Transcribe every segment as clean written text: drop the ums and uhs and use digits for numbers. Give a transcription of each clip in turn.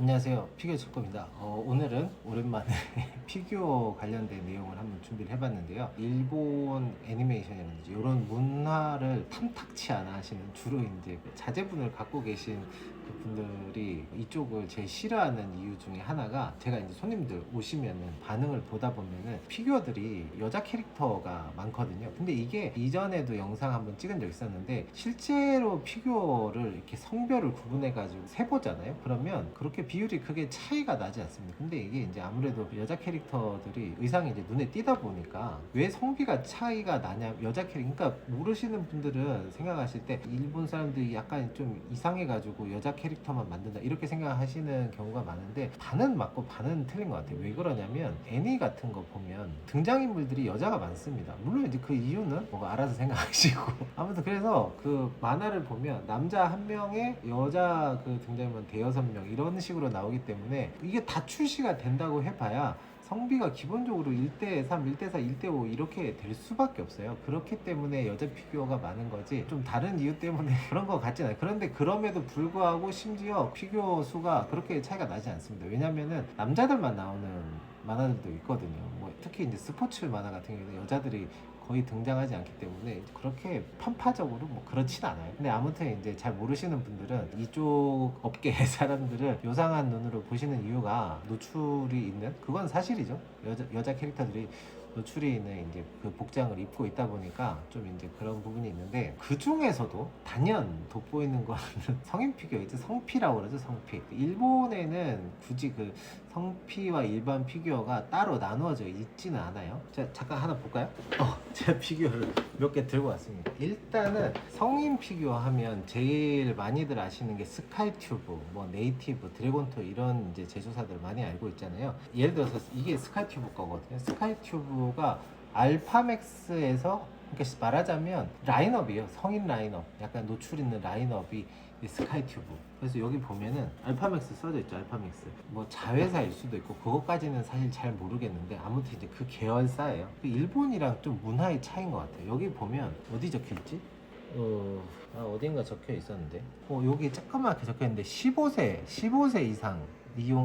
안녕하세요, 피규어 축구입니다. 오늘은 오랜만에 피규어 관련된 내용을 한번 준비를 해봤는데요. 일본 애니메이션이라든지 이런 문화를 탐탁치 않아 하시는 주로 이제 그 자제분을 갖고 계신 그 분들이 이쪽을 제일 싫어하는 이유 중에 하나가, 제가 이제 손님들 오시면은 반응을 보다 보면은 피규어들이 여자 캐릭터가 많거든요. 근데 이게 이전에도 영상 한번 찍은 적 있었는데, 실제로 피규어를 이렇게 성별을 구분해 가지고 세보잖아요. 그러면 그렇게 비율이 크게 차이가 나지 않습니다. 근데 이게 이제 아무래도 여자 캐릭터들이 의상이 이제 눈에 띄다 보니까 왜 성비가 차이가 나냐, 여자 캐릭터, 그러니까 모르시는 분들은 생각하실 때 일본 사람들이 약간 좀 이상해 가지고 여자 캐릭터만 만든다 이렇게 생각하시는 경우가 많은데, 반은 맞고 반은 틀린 것 같아요. 왜 그러냐면 애니 같은 거 보면 등장인물들이 여자가 많습니다. 물론 이제 그 이유는 뭐 알아서 생각하시고 아무튼 그래서 그 만화를 보면 남자 한 명에 여자 그 등장인물 대여섯 명 이런 식으로 나오기 때문에 이게 다 출시가 된다고 해봐야 성비가 기본적으로 1대3, 1대4, 1대5 이렇게 될 수밖에 없어요. 그렇기 때문에 여자 피규어가 많은 거지, 좀 다른 이유 때문에 그런 거 같진 않아요. 그런데 그럼에도 불구하고 심지어 피규어 수가 그렇게 차이가 나지 않습니다. 왜냐면은 남자들만 나오는 만화들도 있거든요. 뭐 특히 이제 스포츠 만화 같은 경우는 여자들이 거의 등장하지 않기 때문에 그렇게 편파적으로 뭐 그렇진 않아요. 근데 아무튼 이제 잘 모르시는 분들은 이쪽 업계의 사람들을 요상한 눈으로 보시는 이유가, 노출이 있는, 그건 사실이죠. 여자 캐릭터들이 노출이 있는 이제 그 복장을 입고 있다 보니까 좀 이제 그런 부분이 있는데, 그 중에서도 단연 돋보이는 거는 성인 피규어, 이제 성피라고 그러죠. 성피. 일본에는 굳이 그 성피와 일반 피규어가 따로 나누어져 있지는 않아요. 자, 잠깐 하나 볼까요? 제가 피규어를 몇 개 들고 왔습니다. 일단은 성인 피규어 하면 제일 많이들 아시는 게 스카이튜브, 뭐 네이티브, 드래곤토 이런 이제 제조사들 많이 알고 있잖아요. 예를 들어서 이게 스카이튜브 거거든요. 스카이튜브가 알파맥스에서, 그러니까 말하자면 라인업이에요. 성인 라인업, 약간 노출 있는 라인업이 스카이튜브. 그래서 여기 보면은 알파맥스 써져 있죠. 알파맥스 뭐 자회사일 수도 있고, 그것까지는 사실 잘 모르겠는데 아무튼 이제 그 계열사예요. 일본이랑 좀 문화의 차이인 것 같아요. 여기 보면 어디 적혀 있지? 어딘가 적혀 있었는데, 여기 조그맣게 적혀 있는데 15세 이상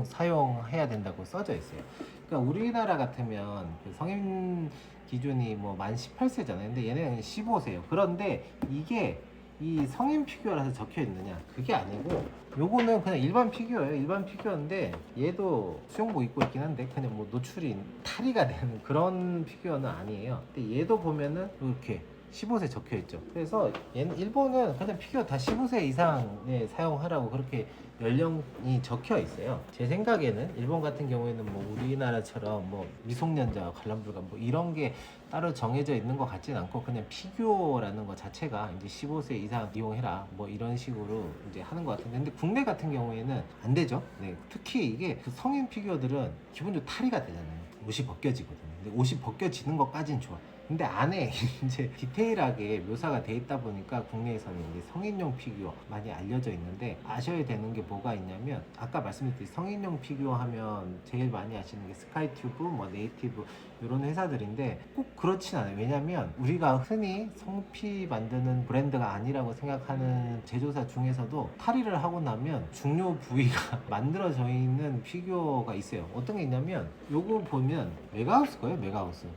사용해야 된다고 써져 있어요. 그러니까 우리나라 같으면 그 성인 기준이 뭐 만 18세잖아요. 근데 얘네는 15세예요. 그런데 이게 이 성인 피규어라서 적혀 있느냐, 그게 아니고 요거는 그냥 일반 피규어예요. 일반 피규어인데 얘도 수영복 입고 있긴 한데 그냥 뭐 노출이 탈의가 되는 그런 피규어는 아니에요. 근데 얘도 보면은 이렇게 15세 적혀 있죠. 그래서 얘는, 일본은 그냥 피규어 다 15세 이상에 사용하라고 그렇게 연령이 적혀 있어요. 제 생각에는 일본 같은 경우에는 뭐 우리나라처럼 뭐 미성년자 관람불가 뭐 이런 게 따로 정해져 있는 것 같진 않고, 그냥 피규어라는 것 자체가 이제 15세 이상 이용해라 뭐 이런 식으로 이제 하는 것 같은데, 근데 국내 같은 경우에는 안 되죠. 네, 특히 이게 그 성인 피규어들은 기본적으로 탈의가 되잖아요. 옷이 벗겨지거든요. 근데 옷이 벗겨지는 것까진 좋아. 근데 안에 이제 디테일하게 묘사가 돼 있다 보니까 국내에서는 이제 성인용 피규어 많이 알려져 있는데, 아셔야 되는 게 뭐가 있냐면, 아까 말씀드린 성인용 피규어 하면 제일 많이 아시는 게 스카이튜브, 뭐 네이티브 이런 회사들인데 꼭 그렇진 않아요. 왜냐면 우리가 흔히 성피 만드는 브랜드가 아니라고 생각하는 제조사 중에서도 탈의를 하고 나면 중요 부위가 만들어져 있는 피규어가 있어요. 어떤 게 있냐면, 요거 보면 메가하우스 거예요.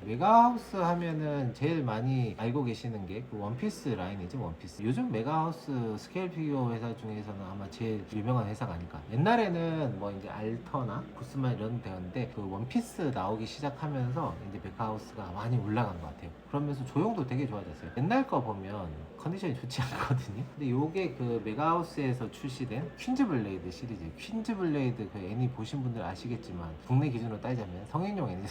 메가하우스 하면은 제일 많이 알고 계시는 게 그 원피스 라인이죠. 원피스. 요즘 메가하우스 스케일 피규어 회사 중에서는 아마 제일 유명한 회사가 아닐까. 옛날에는 뭐 이제 알터나 구스만 이런 데였는데, 그 원피스 나오기 시작하면서 이제 메가하우스가 많이 올라간 것 같아요. 그러면서 조형도 되게 좋아졌어요. 옛날 거 보면 컨디션이 좋지 않거든요. 근데 요게 그 메가하우스에서 출시된 퀸즈블레이드 시리즈, 퀸즈블레이드 그 애니 보신 분들 아시겠지만, 국내 기준으로 따지자면 성인용 애니,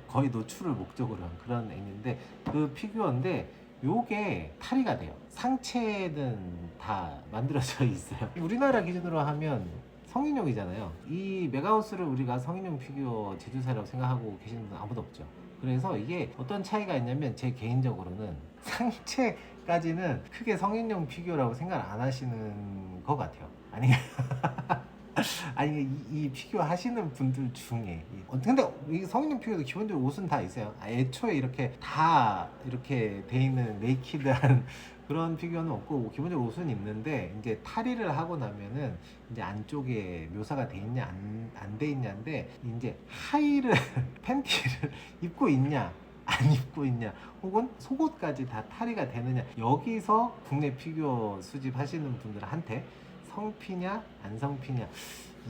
거의 노출을 목적으로 한 그런 애니인데, 그 피규어인데 요게 탈의가 돼요. 상체는 다 만들어져 있어요. 우리나라 기준으로 하면 성인용이잖아요. 이 메가하우스를 우리가 성인용 피규어 제조사라고 생각하고 계시는 분 아무도 없죠. 그래서 이게 어떤 차이가 있냐면, 제 개인적으로는 상체까지는 크게 성인용 피규어라고 생각 안 하시는 것 같아요. 아니 아니 이 피규어 하시는 분들 중에 근데 이 성인용 피규어도 기본적으로 옷은 다 있어요. 애초에 이렇게 다 이렇게 돼 있는 네이키드한 그런 피규어는 없고 기본적으로 옷은 있는데 이제 탈의를 하고 나면은 이제 안쪽에 묘사가 돼 있냐 안 돼 있냐인데 이제 하의를 팬티를 입고 있냐 안 입고 있냐 혹은 속옷까지 다 탈의가 되느냐 여기서 국내 피규어 수집하시는 분들한테 성피냐 안 성피냐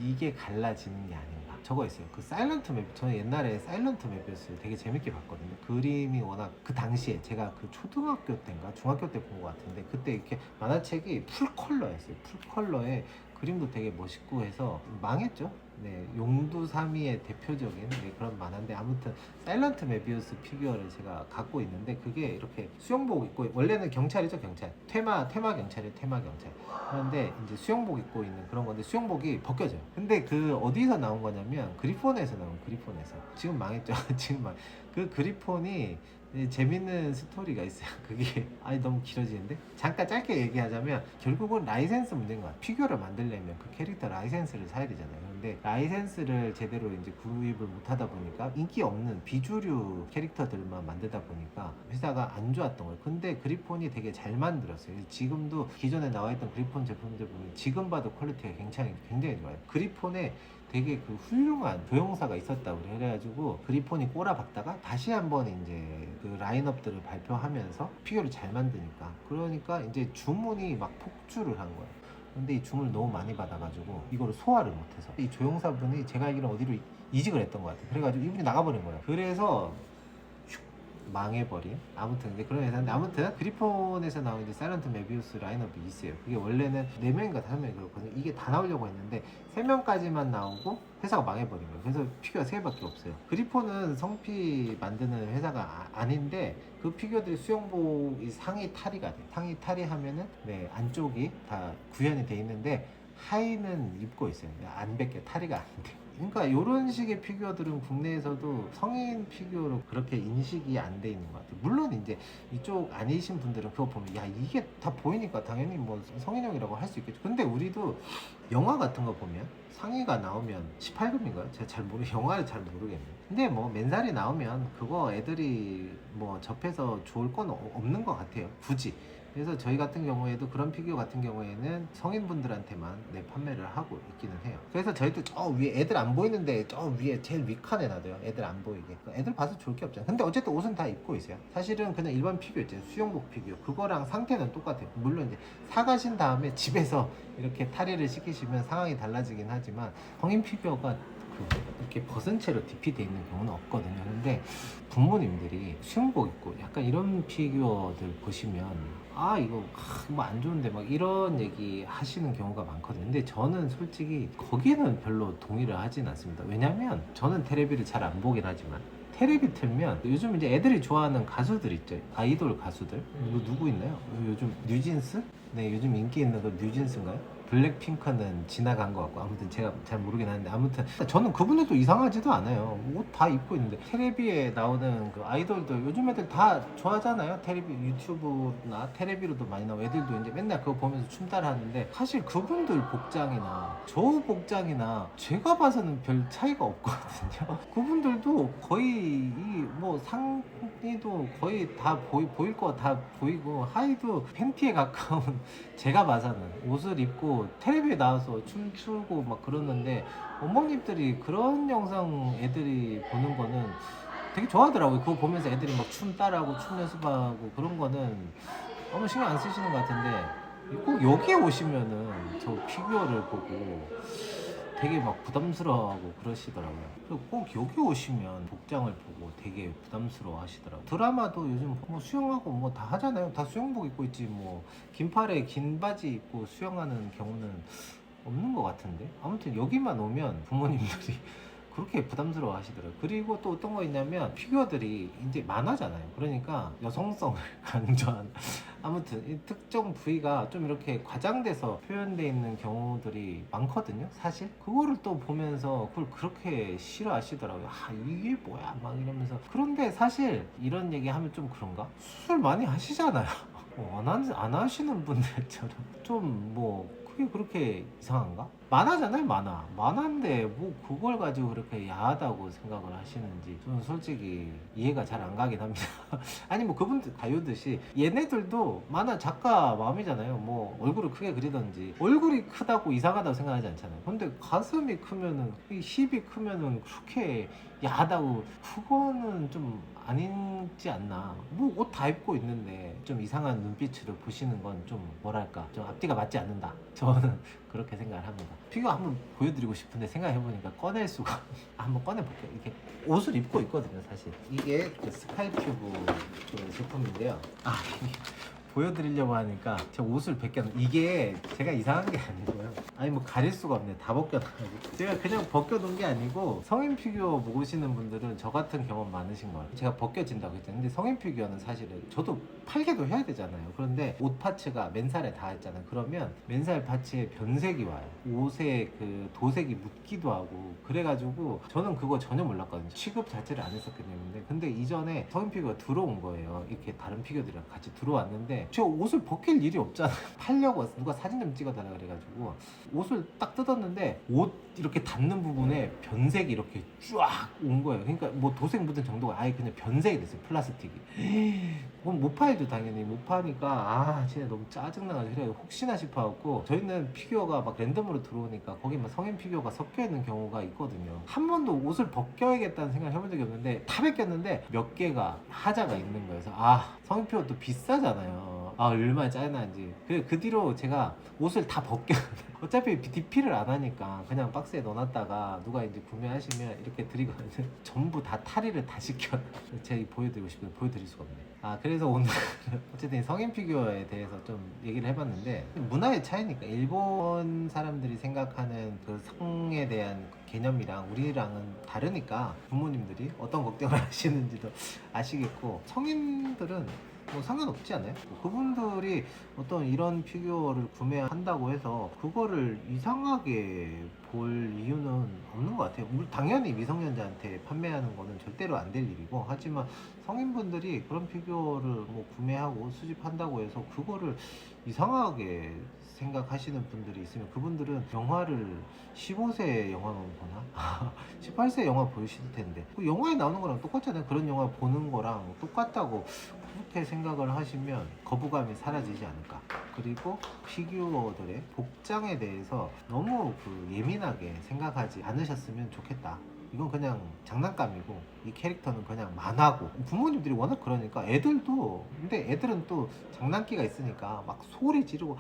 이게 갈라지는 게 아닌가. 저거 있어요. 그 사일런트 맵, 저는 옛날에 사일런트 맵이었어요. 되게 재밌게 봤거든요. 그림이 워낙 그 당시에 제가 그 초등학교 때인가 중학교 때 본 것 같은데 그때 이렇게 만화책이 풀 컬러였어요. 풀 컬러에 그림도 되게 멋있고 해서 망했죠. 네, 용두삼이의 대표적인 그런 만화인데 아무튼 사일런트 메비우스 피규어를 제가 갖고 있는데 그게 이렇게 수영복 입고 원래는 경찰이죠. 경찰 테마 경찰이에요. 테마 경찰. 그런데 이제 수영복 입고 있는 그런 건데 수영복이 벗겨져요. 근데 그 어디서 나온 거냐면 그리폰에서 나온 그리폰에서 지금 망했죠. 지금 그 그리폰이 재밌는 스토리가 있어요. 그게 아니 너무 길어지는데 잠깐 짧게 얘기하자면 결국은 라이센스 문제인 것 같아요. 피규어를 만들려면 그 캐릭터 라이센스를 사야 되잖아요. 근데 라이센스를 제대로 이제 구입을 못 하다 보니까 인기 없는 비주류 캐릭터들만 만들다 보니까 회사가 안 좋았던 거예요. 근데 그리폰이 되게 잘 만들었어요. 지금도 기존에 나와 있던 그리폰 제품들 보면 지금 봐도 퀄리티가 굉장히 좋아요. 그리폰에 되게 그 훌륭한 조형사가 있었다고 그래가지고 그리폰이 꼬라박다가 다시 한번 이제 그 라인업들을 발표하면서 피규어를 잘 만드니까 그러니까 이제 주문이 막 폭주를 한 거예요. 근데 이 주문을 너무 많이 받아가지고 이거를 소화를 못해서 이 조형사분이 제가 알기로는 어디로 이직을 했던 것 같아요. 그래가지고 이분이 나가버린 거예요. 그래서 망해버린 아무튼 이제 그런 회사인데 아무튼 그리폰에서 나온 이제 사일런트 메비우스 라인업이 있어요. 그게 원래는 4명인가 5명이 그렇거든요. 이게 다 나오려고 했는데 3명까지만 나오고 회사가 망해버린 거예요. 그래서 피규어가 3개밖에 없어요. 그리폰은 성피 만드는 회사가 아닌데 그 피규어들이 수영복이 상의 탈의가 돼. 상의 탈의하면은 네, 안쪽이 다 구현이 돼 있는데 하의는 입고 있어요. 안 벗겨 탈의가 안 돼. 그러니까 이런 식의 피규어들은 국내에서도 성인 피규어로 그렇게 인식이 안 돼 있는 것 같아요. 물론 이제 이쪽 아니신 분들은 그거 보면 야 이게 다 보이니까 당연히 뭐 성인용이라고 할 수 있겠죠. 근데 우리도 영화 같은 거 보면 상의가 나오면 18금인가요? 제가 잘 영화를 잘 모르겠네요. 근데 뭐 맨살이 나오면 그거 애들이 뭐 접해서 좋을 건 없는 것 같아요. 굳이. 그래서 저희 같은 경우에도 그런 피규어 같은 경우에는 성인분들한테만 판매를 하고 있기는 해요. 그래서 저희도 저 위에 애들 안 보이는데 저 위에 제일 위칸에 놔둬요. 애들 안 보이게. 애들 봐서 좋을 게 없잖아요. 근데 어쨌든 옷은 다 입고 있어요. 사실은 그냥 일반 피규어 있잖아요. 수영복 피규어. 그거랑 상태는 똑같아요. 물론 이제 사가신 다음에 집에서 이렇게 탈의를 시키시면 상황이 달라지긴 하지만 성인 피규어가 이렇게 벗은 채로 DP 돼 있는 경우는 없거든요. 근데 부모님들이 수영복 입고 약간 이런 피규어들 보시면 아 이거 뭐 안 좋은데 막 이런 얘기 하시는 경우가 많거든요. 근데 저는 솔직히 거기는 별로 동의를 하진 않습니다. 왜냐면 저는 테레비를 잘 안 보긴 하지만 테레비 틀면 요즘 이제 애들이 좋아하는 가수들 있죠. 아이돌 가수들. 누구 있나요? 요즘 뉴진스? 네, 요즘 인기 있는 거 뉴진스인가요? 블랙핑크는 지나간 것 같고 아무튼 제가 잘 모르긴 하는데 아무튼 저는 그분들도 이상하지도 않아요. 옷 다 입고 있는데 테레비에 나오는 그 아이돌들 요즘 애들 다 좋아하잖아요. 테레비 유튜브나 테레비로도 많이 나오고 애들도 이제 맨날 그거 보면서 춤 따라 하는데 사실 그분들 복장이나 저 복장이나 제가 봐서는 별 차이가 없거든요. 그분들도 거의 이 뭐 상의도 거의 다 보일 거 다 보이고 하의도 팬티에 가까운 제가 봐서는 옷을 입고 텔레비에 나와서 춤추고 막 그러는데 어머님들이 그런 영상 애들이 보는 거는 되게 좋아하더라고요. 그거 보면서 애들이 막 춤 따라하고 춤 연습하고 그런 거는 아무 신경 안 쓰시는 것 같은데 꼭 여기에 오시면은 저 피규어를 보고 되게 막 부담스러워하고 그러시더라고요. 그리고 꼭 여기 오시면 복장을 보고 되게 부담스러워 하시더라고요. 드라마도 요즘 뭐 수영하고 뭐 다 하잖아요. 다 수영복 입고 있지 뭐 긴팔에 긴 바지 입고 수영하는 경우는 없는 것 같은데 아무튼 여기만 오면 부모님들이 그렇게 부담스러워 하시더라고요. 그리고 또 어떤 거 있냐면 피규어들이 이제 만화잖아요. 그러니까 여성성을 강조한 아무튼 이 특정 부위가 좀 이렇게 과장돼서 표현되어 있는 경우들이 많거든요. 사실 그거를 또 보면서 그걸 그렇게 싫어하시더라고요. 아 이게 뭐야 막 이러면서. 그런데 사실 이런 얘기 하면 좀 그런가? 수술 많이 하시잖아요. 안 하시는 분들처럼 좀 뭐 그게 그렇게 이상한가? 만화잖아요, 만화. 만화인데 뭐 그걸 가지고 그렇게 야하다고 생각을 하시는지 저는 솔직히 이해가 잘 안 가긴 합니다. 아니 뭐 그분들 다유듯이 얘네들도 만화 작가 마음이잖아요. 뭐 얼굴을 크게 그리던지 얼굴이 크다고 이상하다고 생각하지 않잖아요. 근데 가슴이 크면은 이 힙이 크면은 그렇게 야하다고 그거는 좀 아니지 않나. 뭐 옷 다 입고 있는데 좀 이상한 눈빛으로 보시는 건 좀 뭐랄까 좀 앞뒤가 맞지 않는다. 저는 그렇게 생각을 합니다. 피규어 한번 보여드리고 싶은데 생각해보니까 꺼낼 수가 한번 꺼내볼게요. 이렇게 옷을 입고 있거든요, 사실. 이게 그 스카이큐브 그 제품인데요. 아, 이게 보여드리려고 하니까 제가 옷을 벗겨놓은 이게 제가 이상한 게 아니고요. 아니 뭐 가릴 수가 없네. 다 벗겨놔가지고 제가 그냥 벗겨놓은 게 아니고 성인 피규어 모으시는 분들은 저 같은 경험 많으신 것 같아요. 제가 벗겨진다고 했잖아요. 근데 성인 피규어는 사실은 저도 팔게도 해야 되잖아요. 그런데 옷 파츠가 맨살에 닿았잖아요. 그러면 맨살 파츠에 변색이 와요. 옷에 그 도색이 묻기도 하고 그래가지고 저는 그거 전혀 몰랐거든요. 취급 자체를 안 했었기 때문에. 근데 이전에 성인 피규어가 들어온 거예요. 이렇게 다른 피규어들이랑 같이 들어왔는데 저 옷을 벗길 일이 없잖아요. 팔려고 누가 사진 좀 찍어달라 그래가지고 옷을 딱 뜯었는데 옷 이렇게 닿는 부분에 변색이 이렇게 쫙 온 거예요. 그러니까 뭐 도색 묻은 정도가 아예 그냥 변색이 됐어요. 플라스틱이. 그럼 못 팔죠 당연히. 못 파니까 아 진짜 너무 짜증나가지고 그래 혹시나 싶어갖고 저희는 피규어가 막 랜덤으로 들어오니까 거기 막 성인 피규어가 섞여 있는 경우가 있거든요. 한 번도 옷을 벗겨야겠다는 생각을 해본 적이 없는데 다 벗겼는데 몇 개가 하자가 있는 거예요. 그래서 아 성인 피규어 또 비싸잖아요. 아 얼마나 짜증나는지. 그래 그 뒤로 제가 옷을 다 벗겨 어차피 DP를 안 하니까 그냥 박스에 넣어놨다가 누가 이제 구매하시면 이렇게 드리거든요. 전부 다 탈의를 다 시켜. 제가 보여드리고 싶은데 보여드릴 수가 없네. 아 그래서 오늘 어쨌든 성인 피규어에 대해서 좀 얘기를 해봤는데 문화의 차이니까 일본 사람들이 생각하는 그 성에 대한 개념이랑 우리랑은 다르니까 부모님들이 어떤 걱정을 하시는지도 아시겠고 성인들은 뭐 상관없지 않아요? 뭐 그분들이 어떤 이런 피규어를 구매한다고 해서 그거를 이상하게 볼 이유는 없는 것 같아요. 당연히 미성년자한테 판매하는 거는 절대로 안 될 일이고 하지만 성인분들이 그런 피규어를 뭐 구매하고 수집한다고 해서 그거를 이상하게 생각하시는 분들이 있으면 그분들은 영화를 15세 영화만 보나? 18세 영화 보실 텐데 그 영화에 나오는 거랑 똑같잖아요. 그런 영화 보는 거랑 똑같다고 그렇게 생각을 하시면 거부감이 사라지지 않을까. 그리고 피규어들의 복장에 대해서 너무 그 예민하게 생각하지 않으셨으면 좋겠다. 이건 그냥 장난감이고 이 캐릭터는 그냥 만화고 부모님들이 워낙 그러니까 애들도 근데 애들은 또 장난기가 있으니까 막 소리 지르고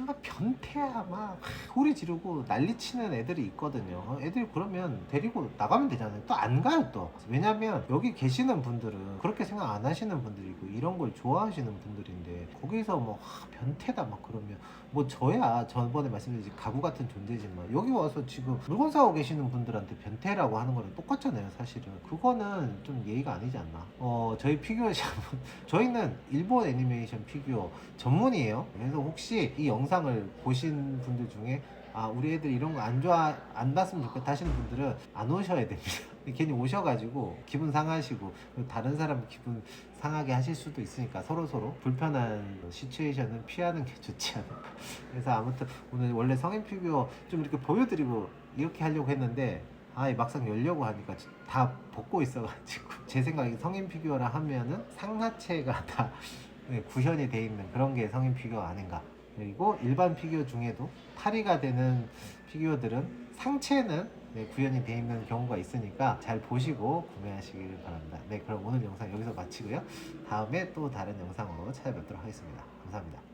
막 변태야 막 소리 지르고 난리치는 애들이 있거든요. 애들이 그러면 데리고 나가면 되잖아요. 또 안 가요 또. 왜냐면 여기 계시는 분들은 그렇게 생각 안 하시는 분들이고 이런 걸 좋아하시는 분들인데 거기서 뭐 변태다 막 그러면 뭐 저야 전번에 말씀드린 가구 같은 존재지만 여기 와서 지금 물건 사고 계시는 분들한테 변태라고 하는 거랑 똑같잖아요 사실은. 그거는 좀 예의가 아니지 않나. 저희 피규어샵은 저희는 일본 애니메이션 피규어 전문이에요. 그래서 혹시 이 영상을 보신 분들 중에 아 우리 애들 이런 거 안 좋아 안 봤으면 좋겠다 하시는 분들은 안 오셔야 됩니다. 괜히 오셔가지고 기분 상하시고 다른 사람 기분 상하게 하실 수도 있으니까 서로 불편한 시츄에이션은 피하는 게 좋지 않을까. 그래서 아무튼 오늘 원래 성인 피규어 좀 이렇게 보여드리고 이렇게 하려고 했는데 막상 열려고 하니까 다 벗고 있어가지고 제 생각에 성인 피규어라 하면은 상하체가 다 구현이 돼 있는 그런 게 성인 피규어 아닌가. 그리고 일반 피규어 중에도 탈의가 되는 피규어들은 상체는 구현이 되어 있는 경우가 있으니까 잘 보시고 구매하시길 바랍니다. 네, 그럼 오늘 영상 여기서 마치고요. 다음에 또 다른 영상으로 찾아뵙도록 하겠습니다. 감사합니다.